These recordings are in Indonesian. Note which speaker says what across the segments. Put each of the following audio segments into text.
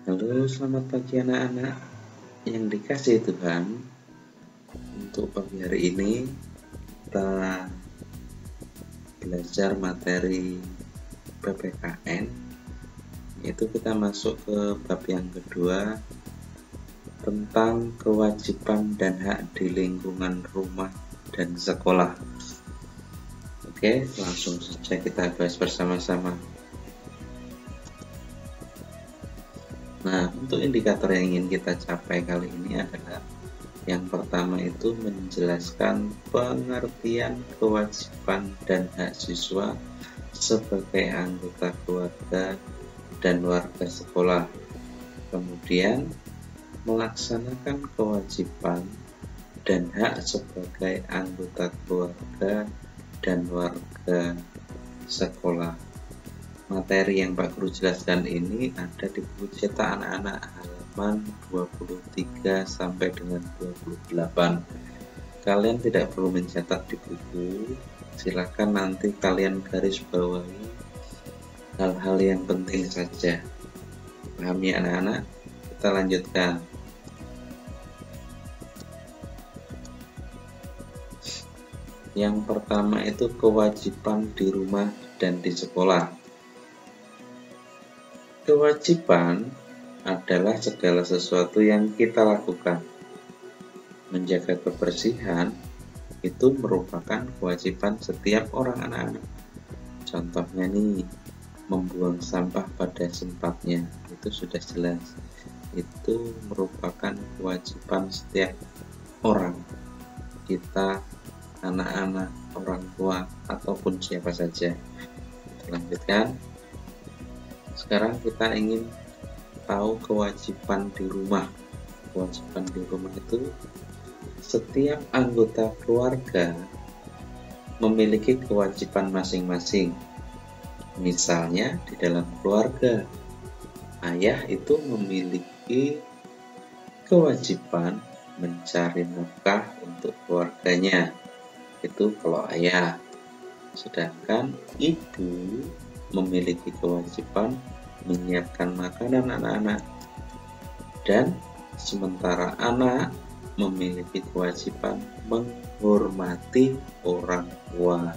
Speaker 1: Halo, selamat pagi anak-anak yang dikasihi Tuhan. Untuk pagi hari ini kita belajar materi PPKN, yaitu kita masuk ke bab yang kedua tentang kewajiban dan hak di lingkungan rumah dan sekolah. Oke, langsung saja kita bahas bersama-sama. Nah, untuk indikator yang ingin kita capai kali ini adalah yang pertama itu menjelaskan pengertian kewajiban dan hak siswa sebagai anggota keluarga dan warga sekolah. Kemudian melaksanakan kewajiban dan hak sebagai anggota keluarga dan warga sekolah. Materi yang Pak Guru jelaskan ini ada di buku cetak anak-anak halaman 23 sampai dengan 28. Kalian tidak perlu mencatat di buku, silakan nanti kalian garis bawahi hal-hal yang penting saja. Pahami anak-anak? Kita lanjutkan. Yang pertama itu kewajiban di rumah dan di sekolah. Kewajiban adalah segala sesuatu yang kita lakukan. Menjaga kebersihan itu merupakan kewajiban setiap orang anak-anak. Contohnya nih, membuang sampah pada tempatnya, itu sudah jelas. Itu merupakan kewajiban setiap orang. Kita, anak-anak, orang tua, ataupun siapa saja. Kita lanjutkan. Sekarang kita ingin tahu kewajiban di rumah. Kewajiban di rumah itu setiap anggota keluarga memiliki kewajiban masing-masing. Misalnya di dalam keluarga, ayah itu memiliki kewajiban mencari nafkah untuk keluarganya. Itu kalau ayah. Sedangkan ibu memiliki kewajiban menyiapkan makanan anak-anak, dan sementara anak memiliki kewajiban menghormati orang tua.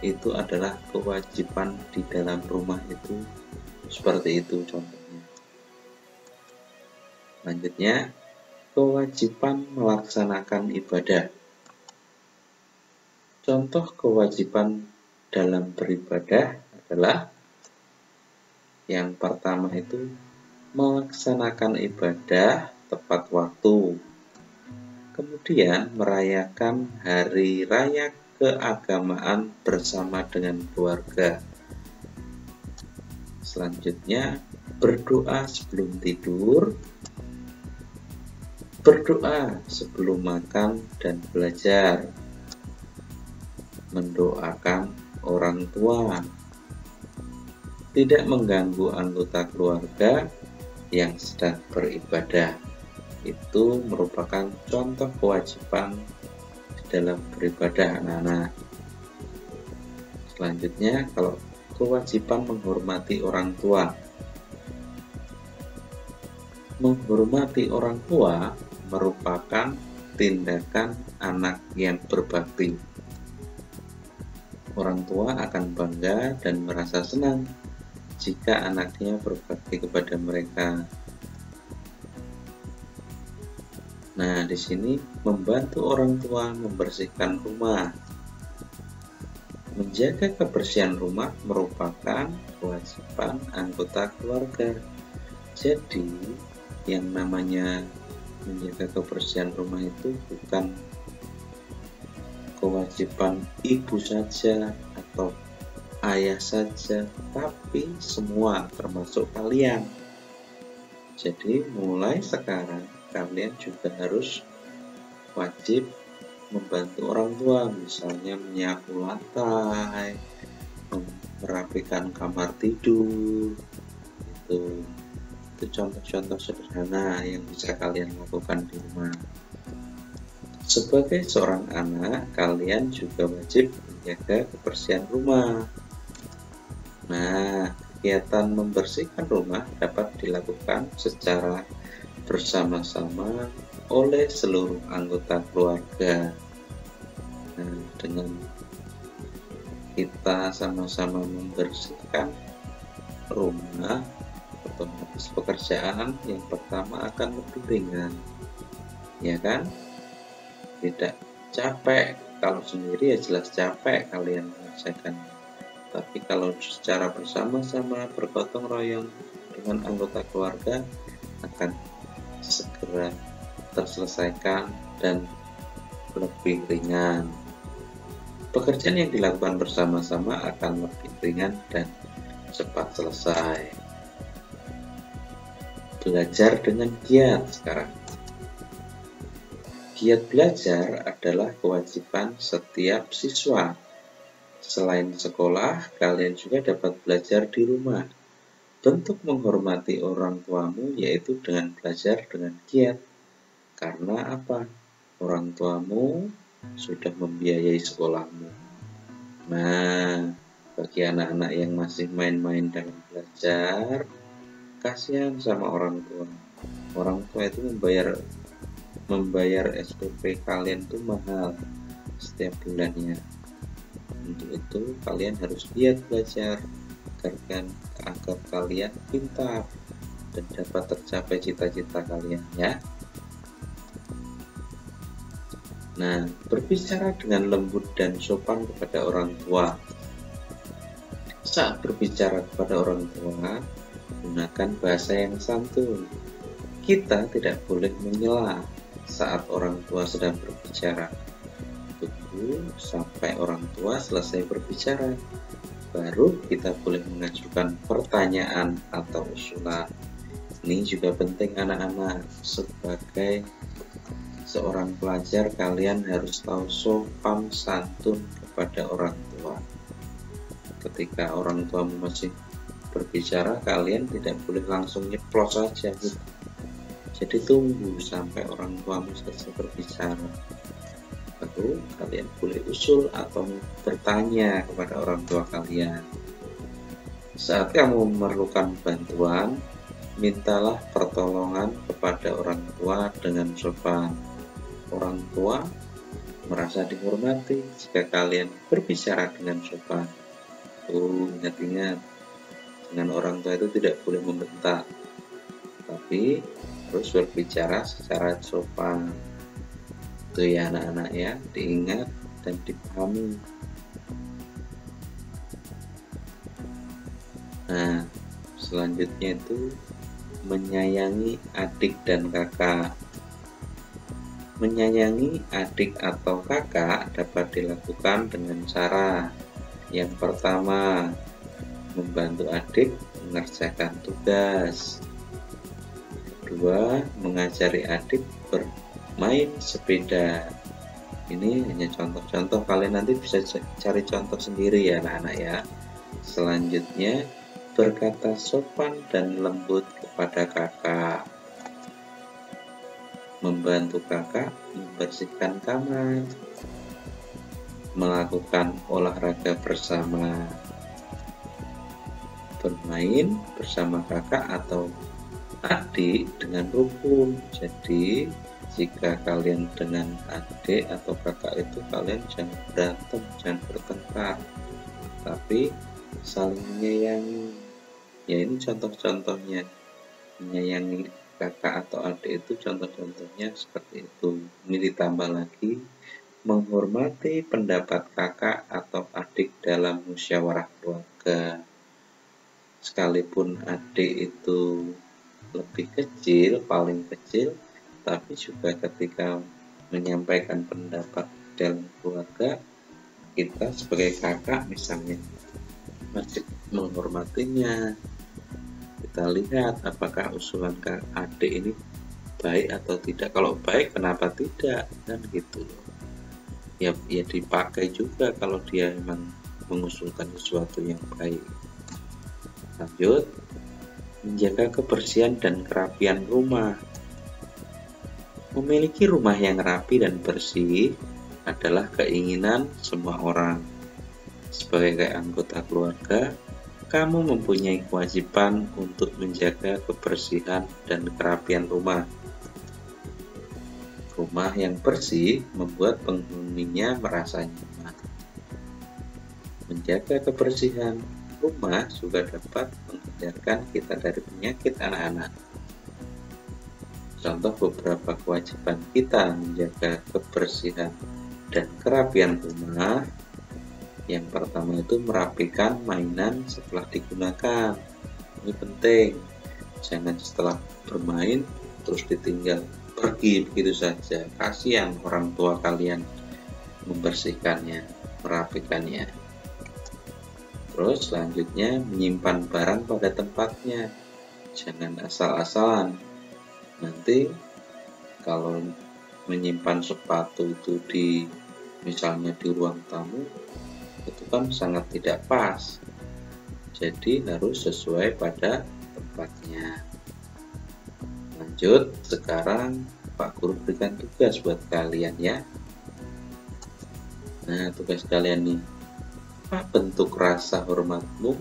Speaker 1: Itu adalah kewajiban di dalam rumah itu seperti itu contohnya. Lanjutnya, kewajiban melaksanakan ibadah. Contoh kewajiban dalam beribadah adalah yang pertama itu melaksanakan ibadah tepat waktu, kemudian merayakan hari raya keagamaan bersama dengan keluarga. Selanjutnya, berdoa sebelum tidur, berdoa sebelum makan dan belajar, mendoakan orang tua, tidak mengganggu anggota keluarga yang sedang beribadah. Itu merupakan contoh kewajiban dalam beribadah anak-anak. Selanjutnya, kalau kewajiban menghormati orang tua. Menghormati orang tua merupakan tindakan anak yang berbakti. Orang tua akan bangga dan merasa senang jika anaknya berbakti kepada mereka. Nah, di sini membantu orang tua membersihkan rumah. Menjaga kebersihan rumah merupakan kewajiban anggota keluarga. Jadi, yang namanya menjaga kebersihan rumah itu bukan kewajiban ibu saja atau ayah saja, tapi semua termasuk kalian. Jadi mulai sekarang kalian juga harus wajib membantu orang tua, misalnya menyapu lantai, merapikan kamar tidur. Itu contoh-contoh sederhana yang bisa kalian lakukan di rumah. Sebagai seorang anak, kalian juga wajib menjaga kebersihan rumah. Nah, kegiatan membersihkan rumah dapat dilakukan secara bersama-sama oleh seluruh anggota keluarga. Nah, dengan kita sama-sama membersihkan rumah, otomatis pekerjaan yang pertama akan lebih ringan, ya kan? Tidak capek. Kalau sendiri ya jelas capek kalian mengerjakan, tapi kalau secara bersama-sama bergotong royong dengan anggota keluarga akan segera terselesaikan dan lebih ringan. Pekerjaan yang dilakukan bersama-sama akan lebih ringan dan cepat selesai. Belajar dengan giat sekarang. Giat belajar adalah kewajiban setiap siswa. Selain sekolah, kalian juga dapat belajar di rumah. Bentuk menghormati orang tuamu yaitu dengan belajar dengan giat. Karena apa? Orang tuamu sudah membiayai sekolahmu. Nah, bagi anak-anak yang masih main-main dalam belajar, kasihan sama orang tua. Orang tua itu membayar SPP kalian tuh mahal setiap bulannya. Untuk itu kalian harus giat belajar agar kalian pintar dan dapat tercapai cita-cita kalian, ya. Nah, berbicara dengan lembut dan sopan kepada orang tua. Saat berbicara kepada orang tua, gunakan bahasa yang santun. Kita tidak boleh menyela saat orang tua sedang berbicara. Tunggu sampai orang tua selesai berbicara, baru kita boleh mengajukan pertanyaan atau usulan. Ini juga penting anak-anak. Sebagai seorang pelajar, kalian harus tahu sopan santun kepada orang tua. Ketika orang tuamu masih berbicara, kalian tidak boleh langsung nyeplos saja gitu. Jadi tunggu sampai orang tuamu selesai berbicara, baru kalian boleh usul atau bertanya kepada orang tua kalian. Saat kamu memerlukan bantuan, mintalah pertolongan kepada orang tua dengan sopan. Orang tua merasa dihormati jika kalian berbicara dengan sopan. Ingat-ingat, dengan orang tua itu tidak boleh membentak, tapi harus berbicara secara sopan. Itu ya anak-anak ya, diingat dan dipahami. Nah, selanjutnya itu menyayangi adik dan kakak. Menyayangi adik atau kakak dapat dilakukan dengan cara yang pertama, membantu adik mengerjakan tugas. Kedua, mengajari adik bermain sepeda. Ini hanya contoh-contoh, kalian nanti bisa cari contoh sendiri ya anak-anak ya. Selanjutnya, berkata sopan dan lembut kepada kakak. Membantu kakak membersihkan kamar. Melakukan olahraga bersama. Bermain bersama kakak atau adik dengan rukun. Jadi jika kalian dengan adik atau kakak itu kalian jangan berantem, jangan bertengkar, tapi saling menyayangi. Ya, ini contoh-contohnya. Menyayangi kakak atau adik itu contoh-contohnya seperti itu. Ini ditambah lagi menghormati pendapat kakak atau adik dalam musyawarah keluarga. Sekalipun adik itu lebih kecil, paling kecil, tapi juga ketika menyampaikan pendapat dalam keluarga, kita sebagai kakak misalnya wajib menghormatinya. Kita lihat apakah usulan adik ini baik atau tidak. Kalau baik, kenapa tidak, kan gitu. Ya dipakai juga kalau dia memang mengusulkan sesuatu yang baik. Lanjut, menjaga kebersihan dan kerapian rumah. Memiliki rumah yang rapi dan bersih adalah keinginan semua orang. Sebagai anggota keluarga, kamu mempunyai kewajiban untuk menjaga kebersihan dan kerapian rumah. Rumah yang bersih membuat penghuninya merasa nyaman. Menjaga kebersihan rumah juga dapat menghindarkan kita dari penyakit anak-anak. Contoh beberapa kewajiban kita menjaga kebersihan dan kerapian rumah. Yang pertama itu merapikan mainan setelah digunakan. Ini penting. Jangan setelah bermain terus ditinggal pergi begitu saja. Kasihan orang tua kalian membersihkannya, merapikannya. Terus selanjutnya menyimpan barang pada tempatnya. Jangan asal-asalan. Nanti kalau menyimpan sepatu itu misalnya di ruang tamu, itu kan sangat tidak pas. Jadi harus sesuai pada tempatnya. Lanjut, sekarang Pak Guru berikan tugas buat kalian ya. Nah, tugas kalian nih, apa bentuk rasa hormatmu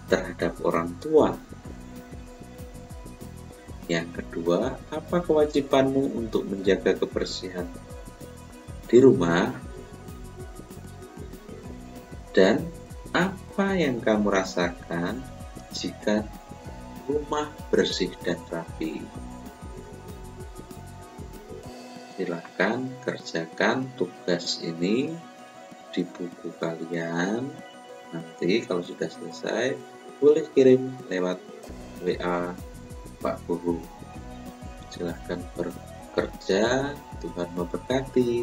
Speaker 1: terhadap orang tua? Yang kedua, apa kewajibanmu untuk menjaga kebersihan di rumah? Dan apa yang kamu rasakan jika rumah bersih dan rapi? Silahkan kerjakan tugas ini di buku kalian. Nanti kalau sudah selesai, boleh kirim lewat WA Pak Guru. Silahkan bekerja, Tuhan memberkati.